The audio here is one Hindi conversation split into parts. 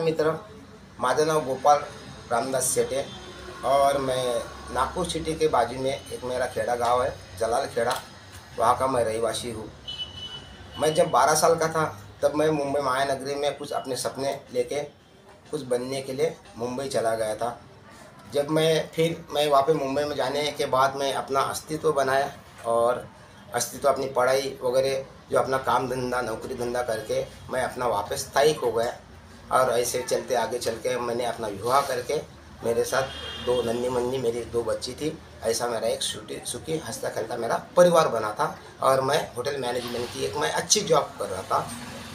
मित्र, माझं नाव गोपाल रामदास सेठे और मैं नागपुर सिटी के बाजू में एक मेरा खेड़ा गांव है जलाल खेड़ा, वहाँ का मैं रहीवासी हूँ। मैं जब 12 साल का था तब मैं मुंबई महानगरी में कुछ अपने सपने लेके कुछ बनने के लिए मुंबई चला गया था। जब मैं वहाँ पे मुंबई में जाने के बाद मैं अपना अस्तित्व बनाया और अपनी पढ़ाई वगैरह जो अपना काम धंधा नौकरी धंधा करके मैं अपना वापस स्थायिक हो गया। और ऐसे चलते आगे चल के मैंने अपना विवाह करके मेरे साथ 2 नन्ही मुन्नी मेरी 2 बच्ची थी। ऐसा मेरा एक सुखी हंसता खेलता मेरा परिवार बना था। और मैं होटल मैनेजमेंट की एक मैं अच्छी जॉब कर रहा था,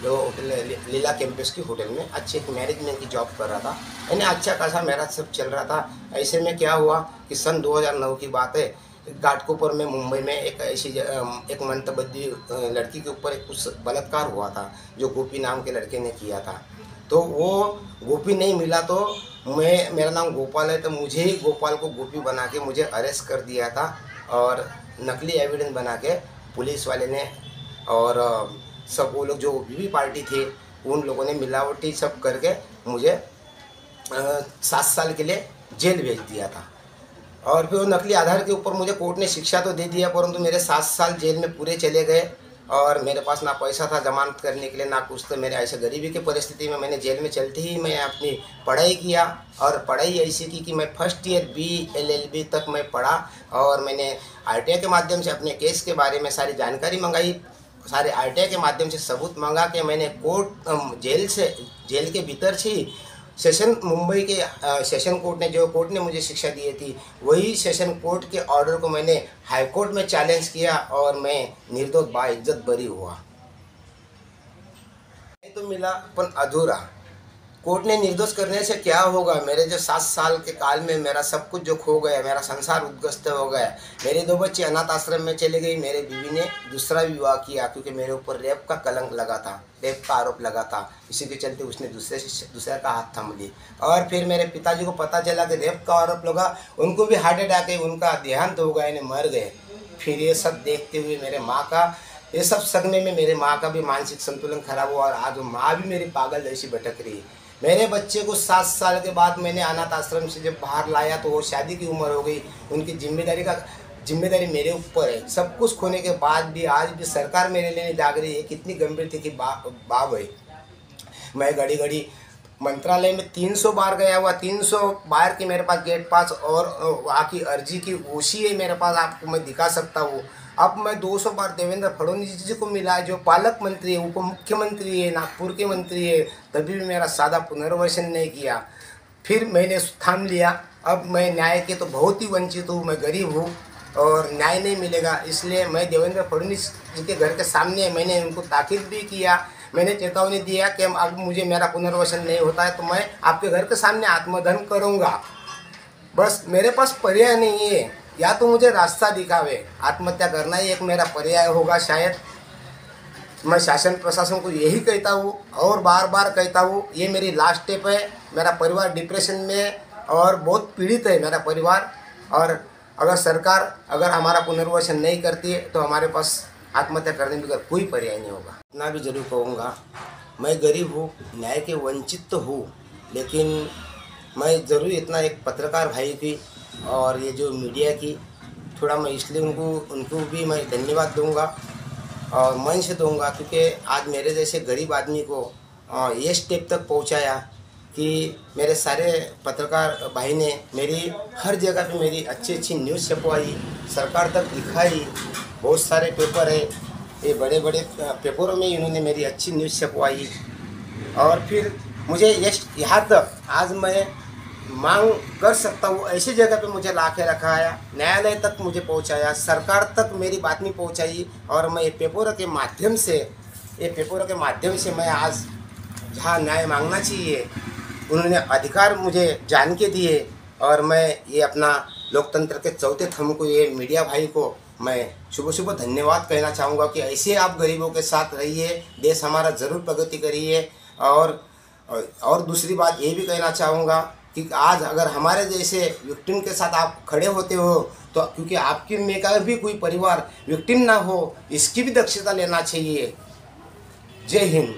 जो होटल लीला कैंपस की होटल में अच्छी एक मैनेजमेंट की जॉब कर रहा था। यानी अच्छा खासा मेरा सब चल रहा था। ऐसे में क्या हुआ कि सन 2009 की बात है, घाटकोपर में मुंबई में एक ऐसी एक मंतबद्दी लड़की के ऊपर एक कुछ बलात्कार हुआ था, जो गोपी नाम के लड़के ने किया था। तो वो गोपी नहीं मिला तो मेरा नाम गोपाल है, तो मुझे ही गोपाल को गोपी बना के मुझे अरेस्ट कर दिया था। और नकली एविडेंस बना के पुलिस वाले ने और सब वो लोग जो भी पार्टी थे उन लोगों ने मिलावटी सब करके मुझे 7 साल के लिए जेल भेज दिया था। और फिर वो नकली आधार के ऊपर मुझे कोर्ट ने शिक्षा तो दे दिया, परंतु मेरे 7 साल जेल में पूरे चले गए। और मेरे पास ना पैसा था जमानत करने के लिए ना कुछ, तो मेरे ऐसे गरीबी की परिस्थिति में मैंने जेल में चलते ही मैं अपनी पढ़ाई किया। और पढ़ाई ऐसी की कि मैं फर्स्ट ईयर BLLB तक मैं पढ़ा। और मैंने RTI के माध्यम से अपने केस के बारे में सारी जानकारी मंगाई, सारे RTI के माध्यम से सबूत मंगा के मैंने जेल के भीतर से मुंबई के सेशन कोर्ट ने मुझे शिक्षा दी थी, वही सेशन कोर्ट के ऑर्डर को मैंने हाई कोर्ट में चैलेंज किया और मैं निर्दोष बाइज्जत बरी हुआ। तो मिला पर अधूरा। कोर्ट ने निर्दोष करने से क्या होगा, मेरे जो 7 साल के काल में मेरा सब कुछ जो खो गया, मेरा संसार उद्ध्वस्त हो गया। मेरे 2 बच्चे अनाथ आश्रम में चले गई। मेरे बीवी ने दूसरा विवाह किया क्योंकि मेरे ऊपर रेप का कलंक लगा था, रेप का आरोप लगा था। इसी के चलते उसने दूसरे का हाथ थाम ली। और फिर मेरे पिताजी को पता चला कि रेप का आरोप लगा, उनको भी हार्ट अटैक है, उनका देहांत हो गया, यानी मर गए। फिर ये सब देखते हुए मेरे माँ का ये सब सदमे में मेरे माँ का भी मानसिक संतुलन खराब हुआ और आज माँ भी मेरी पागल जैसी भटक रही है। मेरे बच्चे को 7 साल के बाद मैंने अनाथ आश्रम से जब बाहर लाया तो वो शादी की उम्र हो गई। उनकी जिम्मेदारी मेरे ऊपर है। सब कुछ खोने के बाद भी आज भी सरकार मेरे लिए नहीं जाग रही है। कितनी गंभीर थी कि बाब है। मैं घड़ी घड़ी मंत्रालय में 300 बार गया हुआ, 300 बार की मेरे पास गेट पास और वहाँ की अर्जी की ओसी है मेरे पास, आपको मैं दिखा सकता हूँ। अब मैं 200 बार देवेंद्र फडणवीस जी को मिला, जो पालक मंत्री है, उप मुख्यमंत्री है, नागपुर के मंत्री है, तभी भी मेरा सादा पुनर्वसन नहीं किया। फिर मैंने थाम लिया। अब मैं न्याय के तो बहुत ही वंचित हूँ, मैं गरीब हूँ और न्याय नहीं मिलेगा। इसलिए मैं देवेंद्र फडणवीस जी के घर के सामने मैंने उनको ताकीद भी किया, मैंने चेतावनी दिया कि अब मुझे मेरा पुनर्वसन नहीं होता है तो मैं आपके घर के सामने आत्मदहन करूँगा। बस मेरे पास पर्याय नहीं है, या तो मुझे रास्ता दिखावे, आत्महत्या करना ही एक मेरा पर्याय होगा शायद। मैं शासन प्रशासन को यही कहता हूँ और बार बार कहता हूँ, ये मेरी लास्ट स्टेप है। मेरा परिवार डिप्रेशन में है और बहुत पीड़ित है मेरा परिवार। और अगर सरकार हमारा पुनर्वसन नहीं करती है तो हमारे पास आत्महत्या करने के बगैर कोई पर्याय नहीं होगा। इतना भी जरूर कहूँगा, मैं गरीब हूँ, न्याय के वंचित तो हूँ, लेकिन मैं ज़रूर इतना एक पत्रकार भाई की और ये जो मीडिया की थोड़ा मैं इसलिए उनको भी मैं धन्यवाद दूंगा और मंच दूंगा, क्योंकि आज मेरे जैसे गरीब आदमी को ये स्टेप तक पहुंचाया कि मेरे सारे पत्रकार भाई ने मेरी हर जगह पे मेरी अच्छी न्यूज़ छपवाई, सरकार तक दिखाई। बहुत सारे पेपर है, ये बड़े बड़े पेपरों में इन्होंने मेरी अच्छी न्यूज़ छपवाई। और फिर मुझे यहाँ तक आज मैं मांग कर सकता हूँ, ऐसी जगह पे मुझे ला के रखाया, न्यायालय तक मुझे पहुँचाया, सरकार तक मेरी बात नहीं पहुँचाई। और मैं ये पेपरों के माध्यम से मैं आज जहाँ न्याय मांगना चाहिए उन्होंने अधिकार मुझे जान के दिए। और मैं ये अपना लोकतंत्र के चौथे थंब को, ये मीडिया भाई को मैं सुबह धन्यवाद कहना चाहूँगा कि ऐसे आप गरीबों के साथ रहिए, देश हमारा ज़रूर प्रगति करिए। और दूसरी बात ये भी कहना चाहूँगा कि आज अगर हमारे जैसे विक्टिम के साथ आप खड़े होते हो तो क्योंकि आपके में का भी कोई परिवार विक्टिम ना हो, इसकी भी दक्षता लेना चाहिए। जय हिंद।